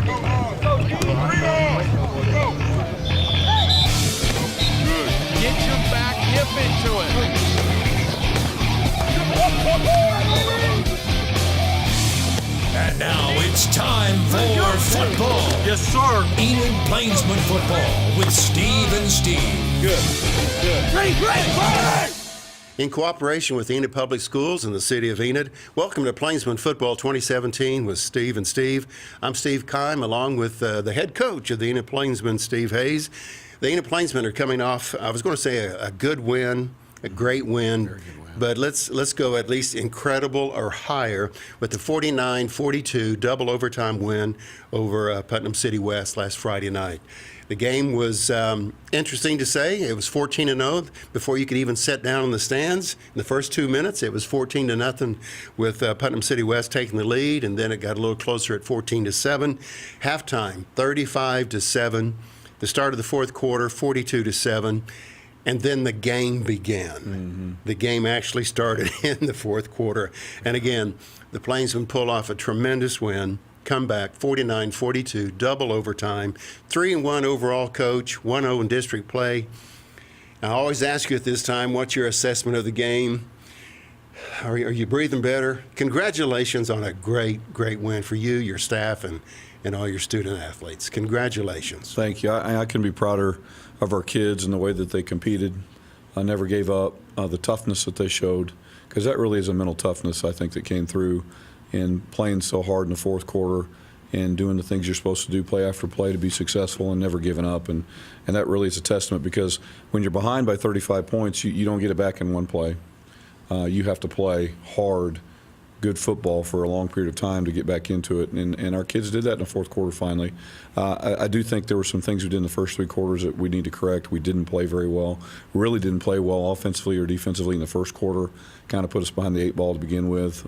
Get your back hip into it. And now it's time for football. Yes, sir. Enid Plainsmen Football with Steve and Steve. Good. Great. In cooperation with Enid Public Schools in the city of Enid, welcome to Plainsmen Football 2017 with Steve and Steve. I'm Steve Keim, along with the head coach of the Enid Plainsmen, Steve Hayes. The Enid Plainsmen are coming off, I was going to say a good win, a great win, but let's go at least incredible or higher with the 49-42 double overtime win over Putnam City West last Friday night. The game was interesting to say. It was 14-0 before you could even sit down in the stands. In the first 2 minutes, it was 14-0 with Putnam City West taking the lead, and then it got a little closer at 14-7. Halftime, 35-7. The start of the fourth quarter, 42-7. And then the game began. Mm-hmm. The game actually started in the fourth quarter. And again, the Plainsmen pull off a tremendous win. Comeback, 49-42, double overtime, 3-1 overall, coach, 1-0 in district play. I always ask you at this time, what's your assessment of the game? Are you breathing better? Congratulations on a great win for you, your staff, and all your student athletes. Congratulations. Thank you. I couldn't be prouder of our kids and the way that they competed. I never gave up, the toughness that they showed, because that really is a mental toughness, I think, that came through. And playing so hard in the fourth quarter and doing the things you're supposed to do play after play to be successful and never giving up. And that really is a testament, because when you're behind by 35 points, you don't get it back in one play. You have to play hard, good football for a long period of time to get back into it. And our kids did that in the fourth quarter finally. I do think there were some things we did in the first three quarters that we need to correct. We didn't play very well. We really didn't play well offensively or defensively in the first quarter. Kind of put us behind the 8 ball to begin with.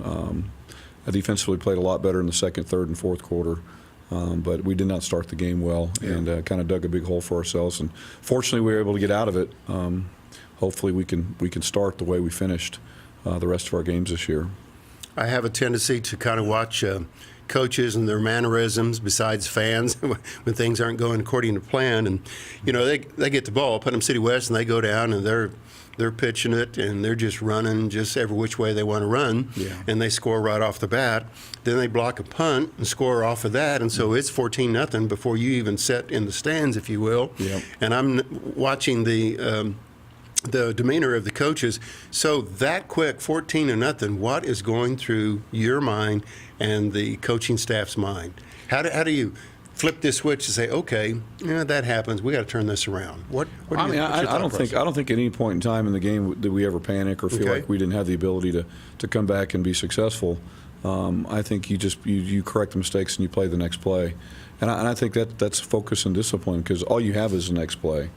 Defensively played a lot better in the second, third, and fourth quarter, but we did not start the game well and kind of dug a big hole for ourselves. And fortunately, we were able to get out of it. Hopefully, we can start the way we finished the rest of our games this year. I have a tendency to kind of watch coaches and their mannerisms besides fans when things aren't going according to plan. And, you know, they get the ball, Putnam City West, and they go down and they're pitching it, and they're just running just every which way they want to run, and they score right off the bat. Then they block a punt and score off of that, and so it's 14-0 before you even sit in the stands, if you will. Yep. And I'm watching the demeanor of the coaches. So that quick, 14-0, what is going through your mind and the coaching staff's mind? How do you flip this switch to say, okay, that happens. We got to turn this around. I don't think at any point in time in the game did we ever panic or feel like we didn't have the ability to come back and be successful. I think you correct the mistakes and you play the next play, and I think that's focus and discipline, because all you have is the next play.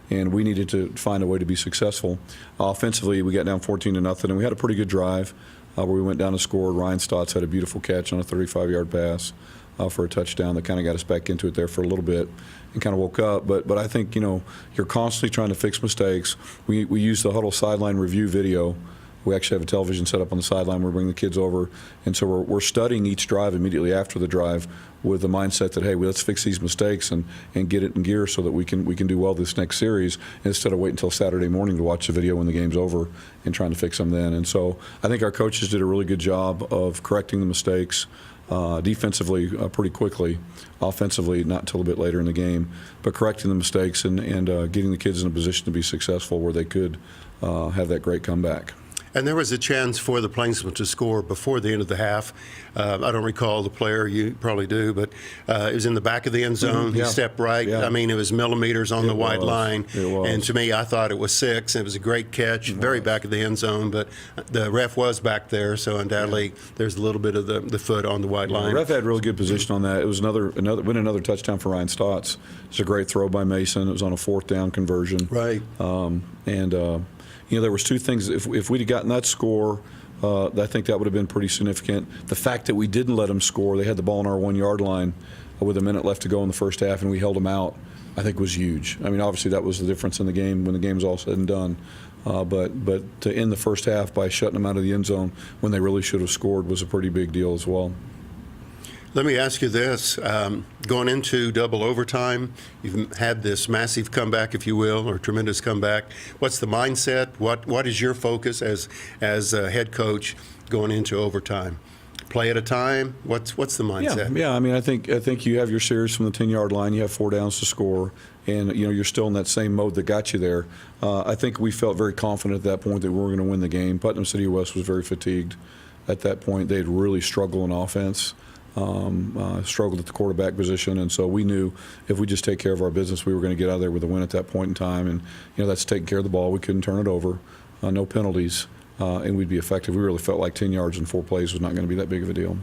And we needed to find a way to be successful. Offensively, we got down 14-0, and we had a pretty good drive where we went down and scored. Ryan Stotts had a beautiful catch on a 35-yard pass for a touchdown that kind of got us back into it there for a little bit and kind of woke up. But I think, you're constantly trying to fix mistakes. We use the huddle sideline review video. We actually have a television set up on the sideline. We bring the kids over, and so we're studying each drive immediately after the drive with the mindset that, hey, let's fix these mistakes and get it in gear so that we can do well this next series, instead of waiting until Saturday morning to watch the video when the game's over and trying to fix them then. And so I think our coaches did a really good job of correcting the mistakes. Defensively pretty quickly, offensively not until a bit later in the game, but correcting the mistakes and getting the kids in a position to be successful where they could have that great comeback. And there was a chance for the Plainsmen to score before the end of the half. I don't recall the player, you probably do, but it was in the back of the end zone. He stepped right. I mean, it was millimeters on the white line. And to me, I thought it was 6. It was a great catch, very back of the end zone, but the ref was back there, so undoubtedly there's a little bit of the foot on the white line. The ref had really good position on that. It was another touchdown for Ryan Stotts. It's a great throw by Mason. It was on a 4th down conversion. Right. There was 2 things. If we'd have gotten that score, I think that would have been pretty significant. The fact that we didn't let them score, they had the ball on our 1-yard line with a minute left to go in the first half, and we held them out, I think was huge. I mean, obviously that was the difference in the game when the game was all said and done. But to end the first half by shutting them out of the end zone when they really should have scored was a pretty big deal as well. Let me ask you this. Going into double overtime, you've had this massive comeback, if you will, or tremendous comeback. What's the mindset? What is your focus as a head coach going into overtime? Play at a time? What's the mindset? Yeah. I mean, I think you have your series from the 10-yard line. You have 4 downs to score, and you're still in that same mode that got you there. I think we felt very confident at that point that we were going to win the game. Putnam City West was very fatigued at that point. They had really struggled in offense, struggled at the quarterback position, and so we knew if we just take care of our business, we were going to get out of there with a win at that point in time. And that's taking care of the ball. We couldn't turn it over, no penalties. And we'd be effective. We really felt like 10 yards in 4 plays was not going to be that big of a deal.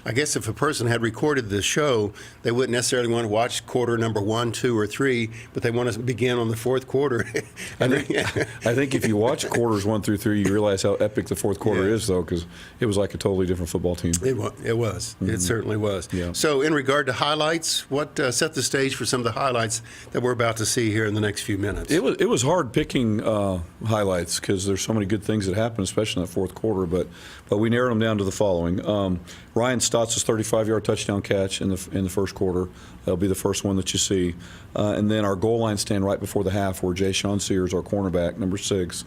I guess if a person had recorded this show, they wouldn't necessarily want to watch quarter number 1, 2, or 3, but they want to begin on the fourth quarter. I think if you watch quarters 1 through 3, you realize how epic the fourth quarter is, though, because it was like a totally different football team. It was. Mm-hmm. It certainly was. Yeah. So in regard to highlights, what set the stage for some of the highlights that we're about to see here in the next few minutes? It was hard picking highlights because there's so many good things that happened, especially in that fourth quarter, but we narrowed them down to the following. Ryan Stotts' 35-yard touchdown catch in the first quarter. That'll be the first one that you see. And then our goal line stand right before the half where Jay Sean Sears, our cornerback, number 6,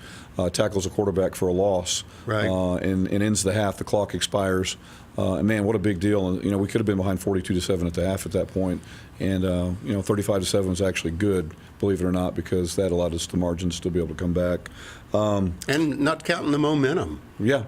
tackles a quarterback for a loss. Right. And ends the half. The clock expires. And, man, what a big deal. And, we could have been behind 42-7 at the half at that point. And, 35-7 was actually good, believe it or not, because that allowed us the margins to be able to come back. And not counting the momentum. Yeah.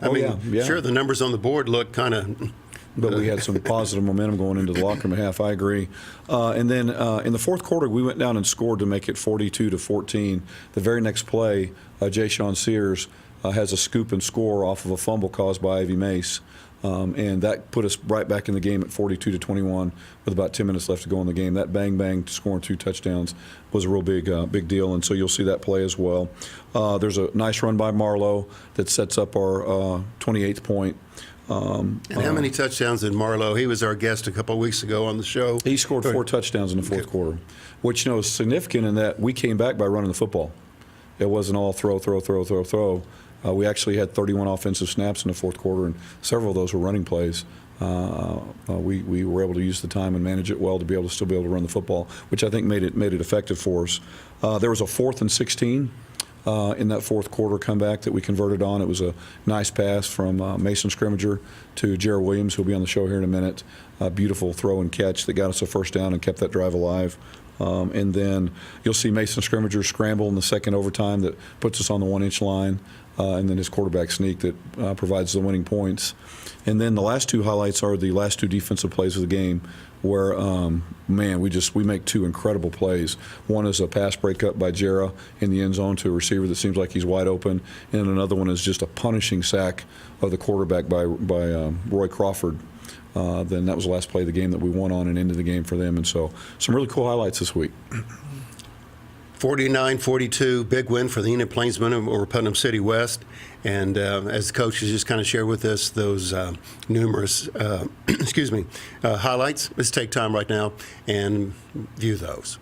Sure, the numbers on the board look kind of... But we had some positive momentum going into the locker room at half. I agree. And then in the fourth quarter, we went down and scored to make it 42-14. The very next play, Jay Sean Sears has a scoop and score off of a fumble caused by Ivy Mace. And that put us right back in the game at 42-21 with about 10 minutes left to go in the game. That bang, scoring 2 touchdowns was a real big deal, and so you'll see that play as well. There's a nice run by Marlowe that sets up our 28th point. And how many touchdowns did Marlowe? He was our guest a couple of weeks ago on the show. He scored 4 touchdowns in the fourth quarter, which is significant in that we came back by running the football. It wasn't all throw. We actually had 31 offensive snaps in the fourth quarter, and several of those were running plays. We were able to use the time and manage it well to be able to still be able to run the football, which I think made it effective for us. There was a 4th and 16. In that fourth quarter comeback that we converted on. It was a nice pass from Mason Scrimmager to Jerra Williams, who'll be on the show here in a minute. A beautiful throw and catch that got us a first down and kept that drive alive. And then you'll see Mason Scrimmager scramble in the second overtime that puts us on the 1-inch line, and then his quarterback sneak that provides the winning points. And then the last 2 highlights are the last 2 defensive plays of the game, where we make 2 incredible plays. One is a pass breakup by Jerra in the end zone to a receiver that seems like he's wide open, and another one is just a punishing sack of the quarterback by Roy Crawford. Then that was the last play of the game that we won on and ended the game for them. And so some really cool highlights this week. 49-42, big win for the Enid Plainsmen over Putnam City West. And as the coaches just kind of shared with us those numerous highlights, let's take time right now and view those.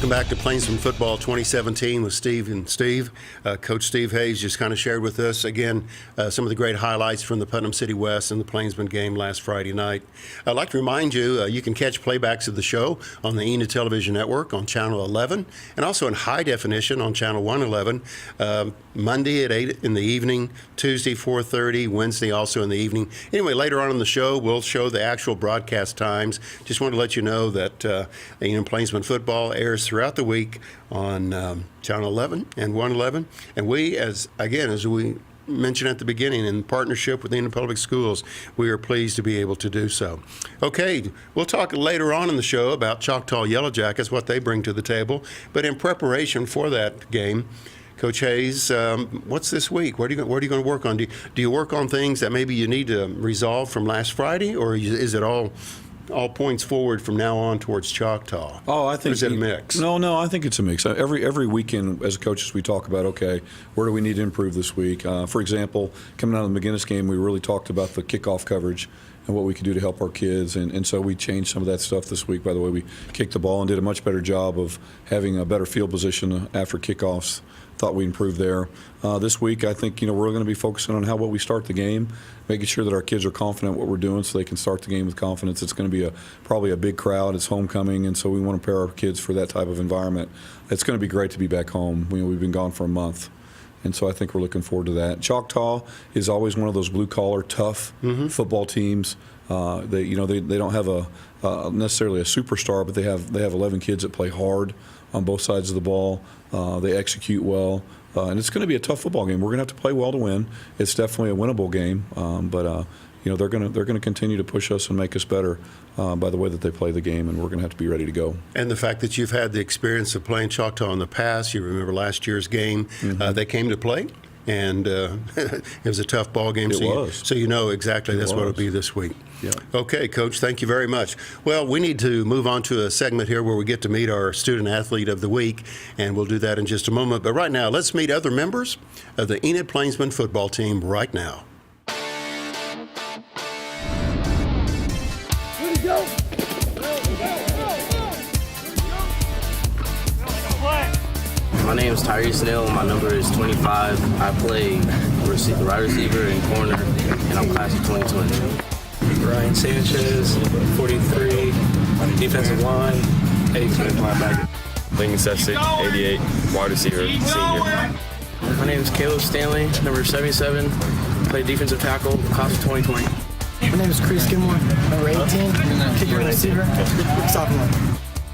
Welcome back to Plainsmen Football 2017 with Steve and Steve. Coach Steve Hayes just kind of shared with us, again, some of the great highlights from the Putnam City West and the Plainsmen game last Friday night. I'd like to remind you, you can catch playbacks of the show on the Enid Television Network on Channel 11 and also in high definition on Channel 111, Monday at 8 in the evening, Tuesday 4:30, Wednesday also in the evening. Anyway, later on in the show, we'll show the actual broadcast times. Just want to let you know that Plainsmen Football airs throughout the week on Channel 11 and 111. And we, as we mentioned at the beginning, in partnership with Enid Public Schools, we are pleased to be able to do so. Okay, we'll talk later on in the show about Choctaw Yellow Jackets, what they bring to the table. But in preparation for that game, Coach Hayes, what's this week? What are you going to work on? Do you work on things that maybe you need to resolve from last Friday, or is it all points forward from now on towards Choctaw? Oh, I think is it a mix? No, I think it's a mix. Every weekend, as coaches, we talk about, okay, where do we need to improve this week? For example, coming out of the McGinnis game, we really talked about the kickoff coverage and what we could do to help our kids, and so we changed some of that stuff this week. By the way, we kicked the ball and did a much better job of having a better field position after kickoffs. Thought we improved there. This week, I think we're going to be focusing on what we start the game, making sure that our kids are confident in what we're doing so they can start the game with confidence. It's going to be probably a big crowd. It's homecoming, and so we want to prepare our kids for that type of environment. It's going to be great to be back home. We've been gone for a month, and so I think we're looking forward to that. Choctaw is always one of those blue-collar, tough football teams. They don't have necessarily a superstar, but they have 11 kids that play hard on both sides of the ball. They execute well, and it's going to be a tough football game. We're going to have to play well to win. It's definitely a winnable game, but they're going to continue to push us and make us better by the way that they play the game, and we're going to have to be ready to go. And the fact that you've had the experience of playing Choctaw in the past, you remember last year's game, they came to play. And it was a tough ball game. So you know exactly that's what it'll be this week. Yeah. Okay, Coach, thank you very much. Well, we need to move on to a segment here where we get to meet our student athlete of the week, and we'll do that in just a moment. But right now, let's meet other members of the Enid Plainsmen football team right now. Here we go. My name is Tyrese Neal. My number is 25. I play wide receiver and corner, and I'm class of 2020. Ryan Sanchez, 43, defensive line, 18 linebacker. Lincoln Sestic, 88, wide receiver, senior. My name is Caleb Stanley, number 77. Play defensive tackle, class of 2020. My name is Chris Gilmore, number 18, kicker and receiver, sophomore.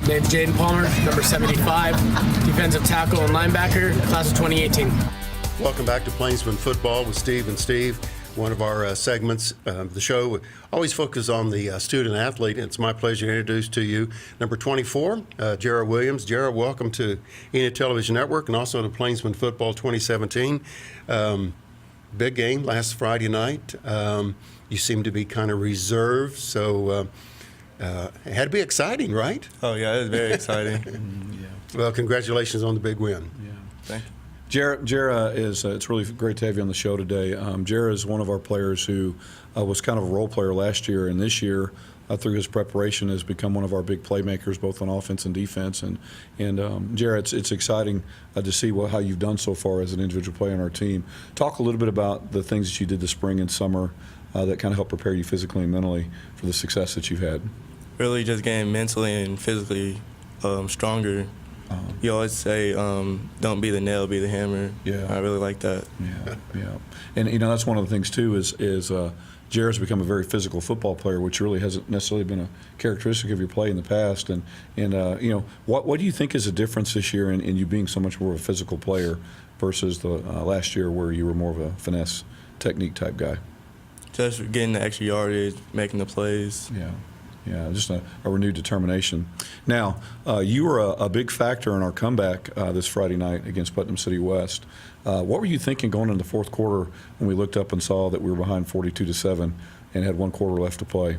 Name's Jaden Palmer, number 75, defensive tackle and linebacker, class of 2018. Welcome back to Plainsmen Football with Steve and Steve. One of our segments of the show always focuses on the student athlete. It's my pleasure to introduce to you number 24, Jerra Williams. Jerra, welcome to Enid Television Network and also to Plainsmen Football 2017. Big game last Friday night. You seem to be kind of reserved, so it had to be exciting, right? Oh, yeah, it was very exciting. Well, congratulations on the big win. Yeah, thank you. Jerra is, it's really great to have you on the show today. Jerra is one of our players who was kind of a role player last year, and this year, through his preparation, has become one of our big playmakers, both on offense and defense. And Jerra, it's exciting to see how you've done so far as an individual player on our team. Talk a little bit about the things that you did this spring and summer that kind of helped prepare you physically and mentally for the success that you've had. Really just getting mentally and physically stronger. You always say, don't be the nail, be the hammer. Yeah. I really like that. Yeah. And, that's one of the things, too, is Jerra's become a very physical football player, which really hasn't necessarily been a characteristic of your play in the past. And what do you think is the difference this year in you being so much more of a physical player versus the last year where you were more of a finesse technique type guy? Just getting the extra yardage, making the plays. Yeah, just a renewed determination. Now, you were a big factor in our comeback this Friday night against Putnam City West. What were you thinking going into the fourth quarter when we looked up and saw that we were behind 42-7 and had one quarter left to play?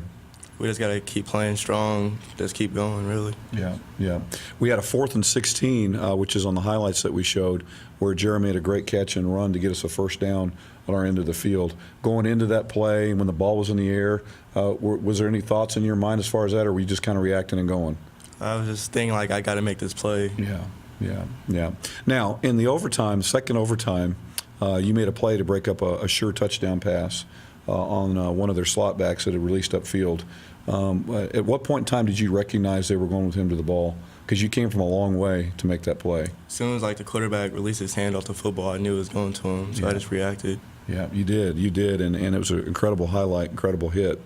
We just got to keep playing strong, just keep going, really. Yeah. We had a 4th and 16, which is on the highlights that we showed, where Jerra made a great catch and run to get us a first down on our end of the field. Going into that play, when the ball was in the air, was there any thoughts in your mind as far as that, or were you just kind of reacting and going? I was just thinking, like, I got to make this play. Yeah. Now, in the overtime, second overtime, you made a play to break up a sure touchdown pass on one of their slot backs that had released upfield. At what point in time did you recognize they were going with him to the ball? Because you came from a long way to make that play. As soon as, like, the quarterback released his hand off the football, I knew it was going to him, so I just reacted. Yeah, you did, and it was an incredible highlight, incredible hit.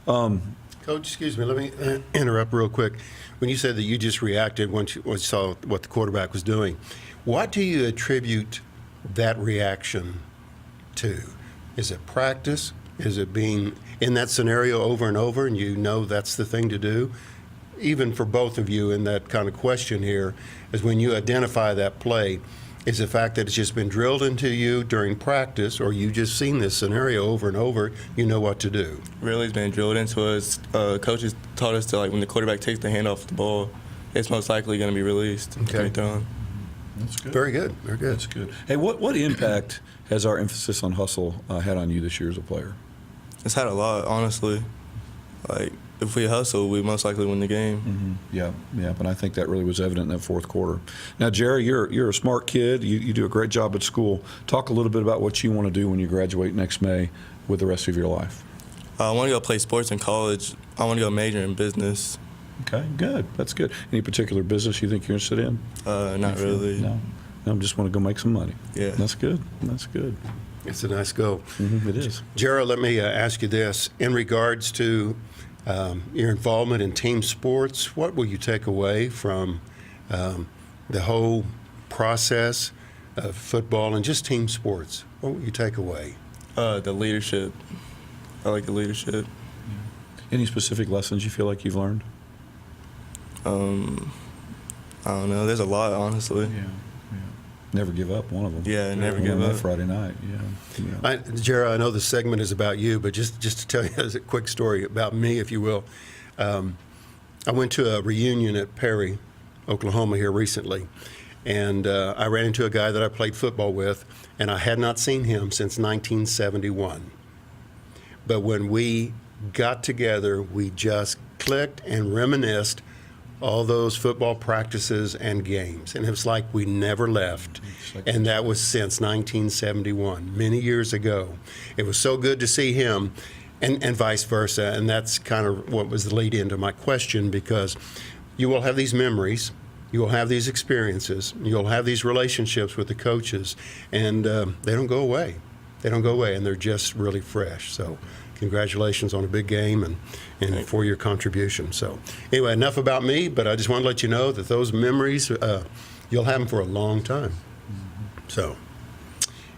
Coach, excuse me, let me interrupt real quick. When you said that you just reacted once you saw what the quarterback was doing, what do you attribute that reaction to? Is it practice? Is it being in that scenario over and over and you know that's the thing to do? Even for both of you in that kind of question here, is when you identify that play, is the fact that it's just been drilled into you during practice, or you just seen this scenario over and over, you know what to do? Really, it's been drilled into us. Coaches taught us to, like, when the quarterback takes the hand off the ball, it's most likely going to be released. Okay. Thrown. That's good. Very good. Very good. That's good. Hey, what impact has our emphasis on hustle had on you this year as a player? It's had a lot, honestly. Like, if we hustle, we most likely win the game. Mm-hmm. Yeah, but I think that really was evident in that fourth quarter. Now, Jerry, you're a smart kid. You do a great job at school. Talk a little bit about what you want to do when you graduate next May with the rest of your life. I want to go play sports in college. I want to go major in business. Okay, good. That's good. Any particular business you think you're interested in? Not really. No, I just want to go make some money. Yeah. That's good. That's good. It's a nice goal. Mm-hmm, it is. Jerra, let me ask you this. In regards to your involvement in team sports, what will you take away from the whole process of football and just team sports? What will you take away? The leadership. I like the leadership. Any specific lessons you feel like you've learned? I don't know. There's a lot, honestly. Yeah. Never give up, one of them. Yeah, never give up. Friday night, yeah. Jerra, I know this segment is about you, but just to tell you as a quick story about me, if you will. I went to a reunion at Perry, Oklahoma here recently, and I ran into a guy that I played football with, and I had not seen him since 1971. But when we got together, we just clicked and reminisced all those football practices and games. And it was like we never left. And that was since 1971, many years ago. It was so good to see him and vice versa. And that's kind of what was the lead into my question, because you will have these memories, you will have these experiences, you'll have these relationships with the coaches, and they don't go away. They don't go away, and they're just really fresh. So congratulations on a big game and for your contribution. So anyway, enough about me, but I just want to let you know that those memories, you'll have them for a long time. So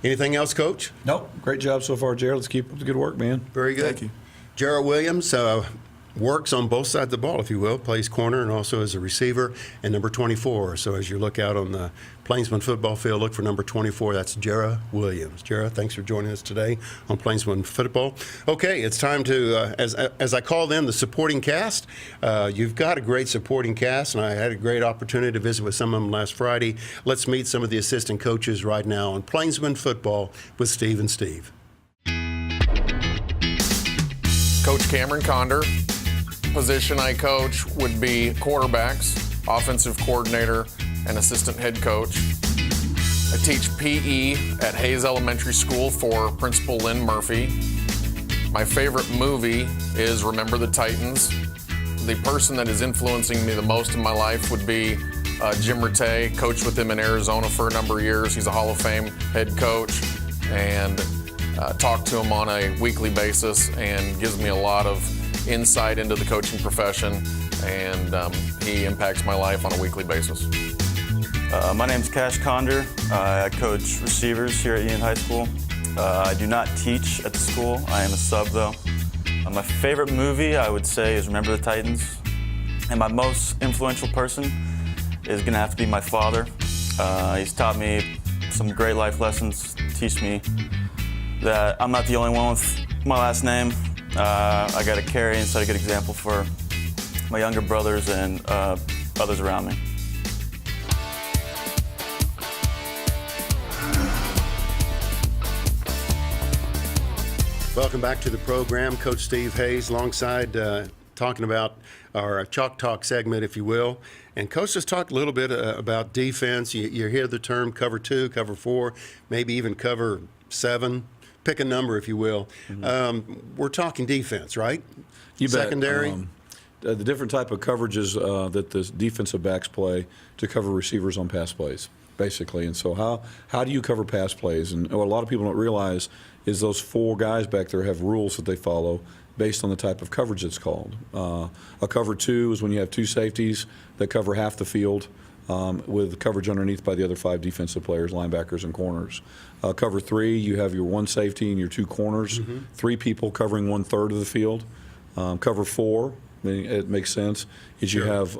anything else, Coach? Nope. Great job so far, Jerry. Let's keep up the good work, man. Very good. Thank you. Jerra Williams works on both sides of the ball, if you will, plays corner and also as a receiver, and number 24. So as you look out on the Plainsmen football field, look for number 24. That's Jerra Williams. Jerra, thanks for joining us today on Plainsmen football. Okay, it's time to, as I call them, the supporting cast. You've got a great supporting cast, and I had a great opportunity to visit with some of them last Friday. Let's meet some of the assistant coaches right now on Plainsmen football with Steve and Steve. Coach Cameron Conder. Position I coach would be quarterbacks, offensive coordinator, and assistant head coach. I teach PE at Hayes Elementary School for Principal Lynn Murphy. My favorite movie is Remember the Titans. The person that is influencing me the most in my life would be Jim Rattay. Coached with him in Arizona for a number of years. He's a Hall of Fame head coach, and talk to him on a weekly basis, and gives me a lot of insight into the coaching profession, and he impacts my life on a weekly basis. My name's Cash Conder. I coach receivers here at Enid High School. I do not teach at the school. I am a sub, though. My favorite movie, I would say, is Remember the Titans. And my most influential person is going to have to be my father. He's taught me some great life lessons, teach me that I'm not the only one with my last name. I got to carry and set a good example for my younger brothers and others around me. Welcome back to the program. Coach Steve Hayes alongside talking about our Chalk Talk segment, if you will. And Coach just talked a little bit about defense. You hear the term cover 2, cover 4, maybe even cover 7. Pick a number, if you will. We're talking defense, right? You bet. Secondary. The different type of coverages that the defensive backs play to cover receivers on pass plays, basically. And so how do you cover pass plays? And what a lot of people don't realize is those 4 guys back there have rules that they follow based on the type of coverage it's called. A cover 2 is when you have 2 safeties that cover half the field with coverage underneath by the other 5 defensive players, linebackers, and corners. Cover 3, you have your 1 safety and your 2 corners, 3 people covering 1/3 of the field. Cover 4, it makes sense, is you have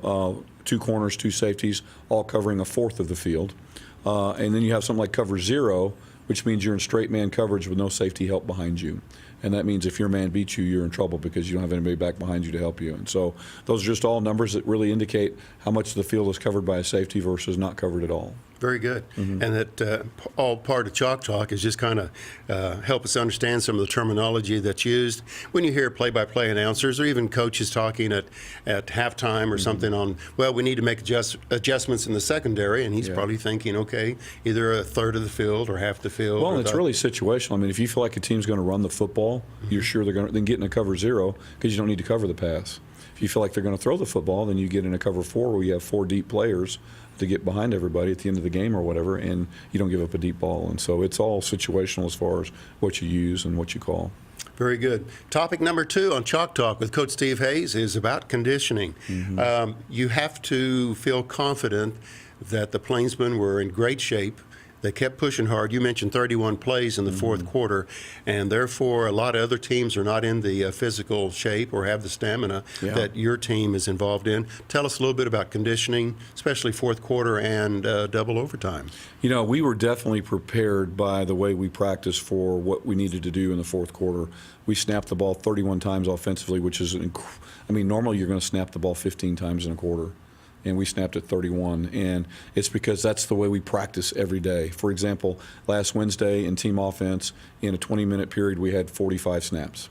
2 corners, 2 safeties, all covering 1/4 of the field. And then you have something like cover 0, which means you're in straight man coverage with no safety help behind you. And that means if your man beats you, you're in trouble because you don't have anybody back behind you to help you. And so those are just all numbers that really indicate how much of the field is covered by a safety versus not covered at all. Very good. And that all part of Chalk Talk is just kind of help us understand some of the terminology that's used when you hear play-by-play announcers or even coaches talking at halftime or something on, well, we need to make adjustments in the secondary, and he's probably thinking, okay, either 1/3 of the field or half the field. Well, it's really situational. I mean, if you feel like a team's going to run the football, you're sure they're going to then get in a cover 0 because you don't need to cover the pass. If you feel like they're going to throw the football, then you get in a cover 4 where you have 4 deep players to get behind everybody at the end of the game or whatever, and you don't give up a deep ball. And so it's all situational as far as what you use and what you call. Very good. Topic number 2 on Chalk Talk with Coach Steve Hayes is about conditioning. You have to feel confident that the Plainsmen were in great shape. They kept pushing hard. You mentioned 31 plays in the fourth quarter, and therefore a lot of other teams are not in the physical shape or have the stamina that your team is involved in. Tell us a little bit about conditioning, especially fourth quarter and double overtime. You know, we were definitely prepared by the way we practiced for what we needed to do in the fourth quarter. We snapped the ball 31 times offensively, which is, I mean, normally you're going to snap the ball 15 times in a quarter. And we snapped at 31, and it's because that's the way we practice every day. For example, last Wednesday in team offense, in a 20-minute period, we had 45 snaps.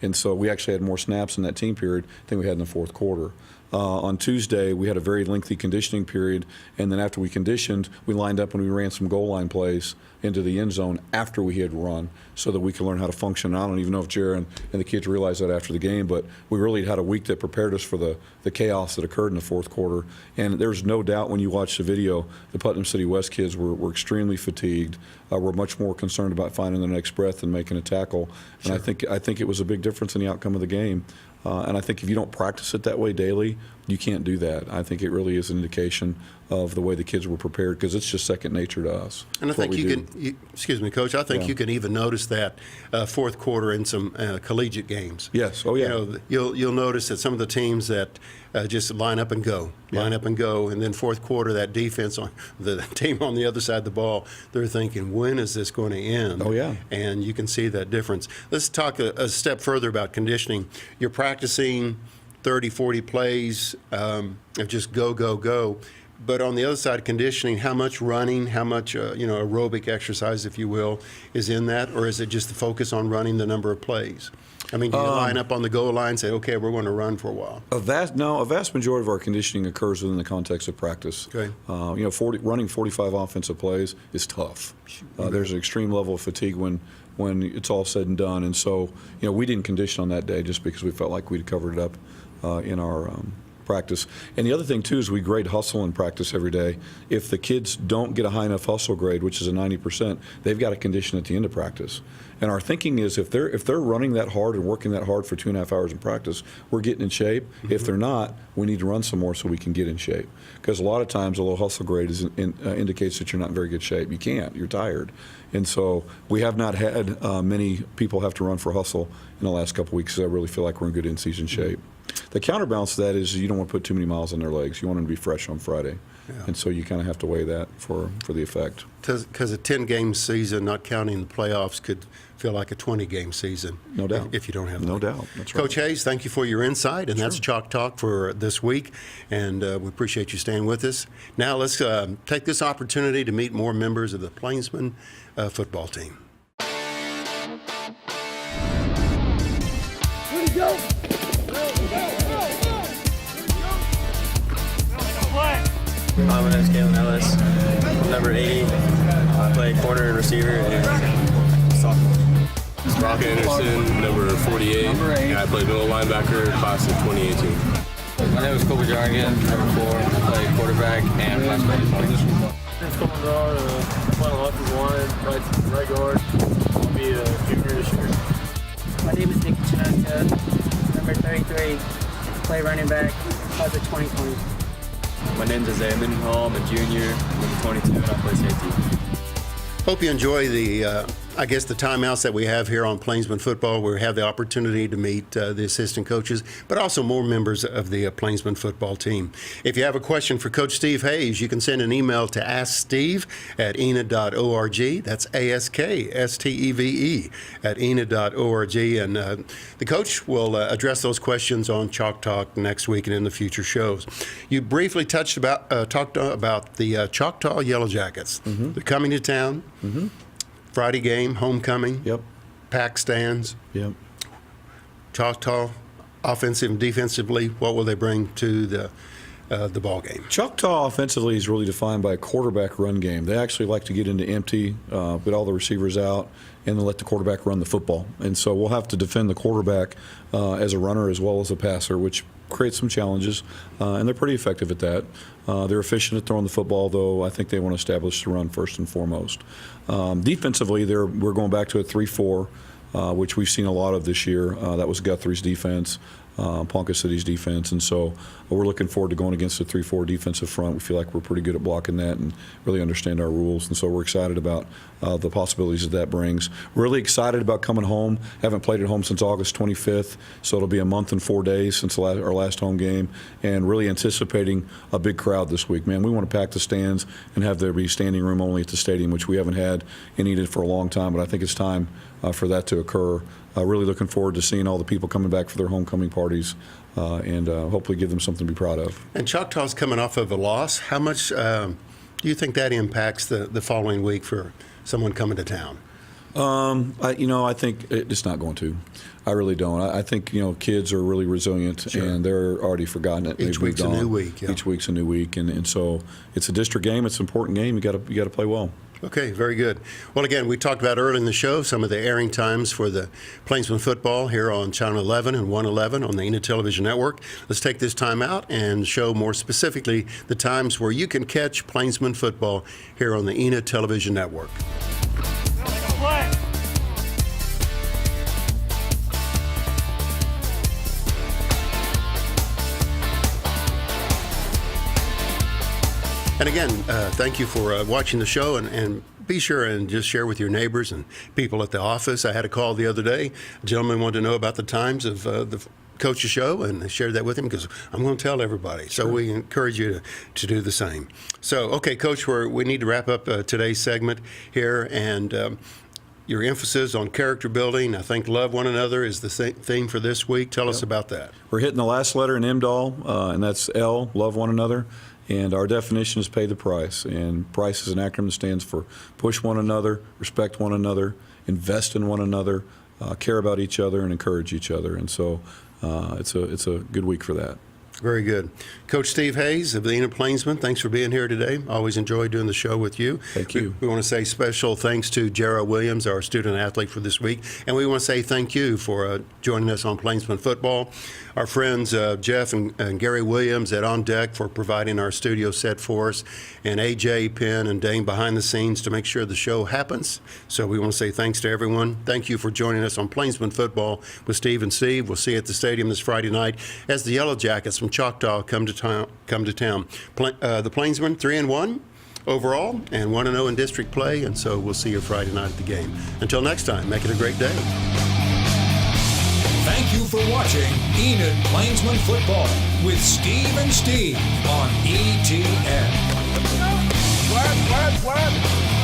And so we actually had more snaps in that team period than we had in the fourth quarter. On Tuesday, we had a very lengthy conditioning period, and then after we conditioned, we lined up and we ran some goal line plays into the end zone after we had run so that we could learn how to function. I don't even know if Jerra and the kids realized that after the game, but we really had a week that prepared us for the chaos that occurred in the fourth quarter. And there's no doubt when you watch the video, the Putnam City West kids were extremely fatigued. We're much more concerned about finding the next breath than making a tackle. And I think it was a big difference in the outcome of the game. And I think if you don't practice it that way daily, you can't do that. I think it really is an indication of the way the kids were prepared because it's just second nature to us. And I think excuse me, Coach, I think you can even notice that fourth quarter in some collegiate games. Yes, oh yeah. You know, you'll notice that some of the teams that just line up and go, and then fourth quarter, that defense on the team on the other side of the ball, they're thinking, when is this going to end? Oh yeah. And you can see that difference. Let's talk a step further about conditioning. You're practicing 30, 40 plays of just go, go, go. But on the other side of conditioning, how much running, how much aerobic exercise, if you will, is in that? Or is it just the focus on running the number of plays? I mean, do you line up on the goal line and say, okay, we're going to run for a while? A vast majority of our conditioning occurs within the context of practice. Okay. Running 45 offensive plays is tough. There's an extreme level of fatigue when it's all said and done. And so, we didn't condition on that day just because we felt like we'd covered it up in our practice. And the other thing, too, is we grade hustle in practice every day. If the kids don't get a high enough hustle grade, which is a 90%, they've got to condition at the end of practice. And our thinking is if they're running that hard and working that hard for 2.5 hours in practice, we're getting in shape. If they're not, we need to run some more so we can get in shape. Because a lot of times a low hustle grade indicates that you're not in very good shape. You can't. You're tired. And so we have not had many people have to run for hustle in the last couple weeks, so I really feel like we're in good in-season shape. The counterbalance to that is you don't want to put too many miles on their legs. You want them to be fresh on Friday. Yeah. And so you kind of have to weigh that for the effect. Because a 10-game season, not counting the playoffs, could feel like a 20-game season. No doubt. If you don't have No doubt. That's right. Coach Hayes, thank you for your insight, and that's Chalk Talk for this week, and we appreciate you staying with us. Now let's take this opportunity to meet more members of the Plainsmen football team. Where'd he go? My name is Kalen Ellis. I'm number 80. I play corner and receiver and sophomore. Rock Anderson, number 48. And I play middle linebacker, class of 2018. My name is Kobe Jarnigan, number 4. I play quarterback and class of 2020. My name's Colin Guard. I play on offensive line, right guard. I'll be a junior this year. My name is Nick Choctaw, number 33. Play running back, class of 2020. My name's Isaiah Mendenhall. I'm a junior, number 22, and I play safety. Hope you enjoy the timeouts that we have here on Plainsmen Football, where we have the opportunity to meet the assistant coaches, but also more members of the Plainsmen Football team. If you have a question for Coach Steve Hayes, you can send an email to asksteve@enid.org. That's ASKSTEVE @enid.org. And the coach will address those questions on Chalk Talk next week and in the future shows. You briefly talked about the Choctaw Yellow Jackets. Mm-hmm. They're coming to town. Mm-hmm. Friday game, homecoming. Yep. Packed stands. Yep. Choctaw, offensive and defensively, what will they bring to the ball game? Choctaw offensively is really defined by a quarterback run game. They actually like to get into empty, put all the receivers out, and then let the quarterback run the football. And so we'll have to defend the quarterback as a runner as well as a passer, which creates some challenges, and they're pretty effective at that. They're efficient at throwing the football, though I think they want to establish the run first and foremost. Defensively, we're going back to a 3-4, which we've seen a lot of this year. That was Guthrie's defense, Ponca City's defense, and so we're looking forward to going against the 3-4 defensive front. We feel like we're pretty good at blocking that and really understand our rules, and so we're excited about the possibilities that brings. We're really excited about coming home. Haven't played at home since August 25th, so it'll be a month and 4 days since our last home game, and really anticipating a big crowd this week. Man, we want to pack the stands and have there be standing room only at the stadium, which we haven't had in Enid for a long time, but I think it's time for that to occur. Really looking forward to seeing all the people coming back for their homecoming parties and hopefully give them something to be proud of. And Choctaw's coming off of a loss. How much do you think that impacts the following week for someone coming to town? I think it's not going to. I really don't. I think, kids are really resilient, sure, and they're already forgotten it. Each week's a new week. Yeah. Each week's a new week, and so it's a district game. It's an important game. You got to play well. Okay, very good. Well, again, we talked about early in the show some of the airing times for the Plainsmen Football here on Channel 11 and 111 on the Enid Television Network. Let's take this time out and show more specifically the times where you can catch Plainsmen Football here on the Enid Television Network. And again, thank you for watching the show, and be sure and just share with your neighbors and people at the office. I had a call the other day. A gentleman wanted to know about the times of the coach's show, and I shared that with him because I'm going to tell everybody. Sure. So we encourage you to do the same. So, okay, Coach, we need to wrap up today's segment here, and your emphasis on character building, I think love one another, is the theme for this week. Tell us about that. We're hitting the last letter in MDAL, and that's L, love one another. And our definition is pay the price. And PRICE is an acronym that stands for push one another, respect one another, invest in one another, care about each other, and encourage each other. And so it's a good week for that. Very good. Coach Steve Hayes of the Enid Plainsmen, thanks for being here today. Always enjoy doing the show with you. Thank you. We want to say special thanks to Jerra Williams, our student athlete for this week. And we want to say thank you for joining us on Plainsmen Football. Our friends Jeff and Gary Williams at On Deck for providing our studio set for us, and AJ, Penn, and Dane behind the scenes to make sure the show happens. So we want to say thanks to everyone. Thank you for joining us on Plainsmen Football with Steve and Steve. We'll see you at the stadium this Friday night as the Yellow Jackets from Choctaw come to town. The Plainsmen 3-1 overall and 1-0 in district play, and so we'll see you Friday night at the game. Until next time, make it a great day. Thank you for watching Enid Plainsmen Football with Steve and Steve on ETN. What?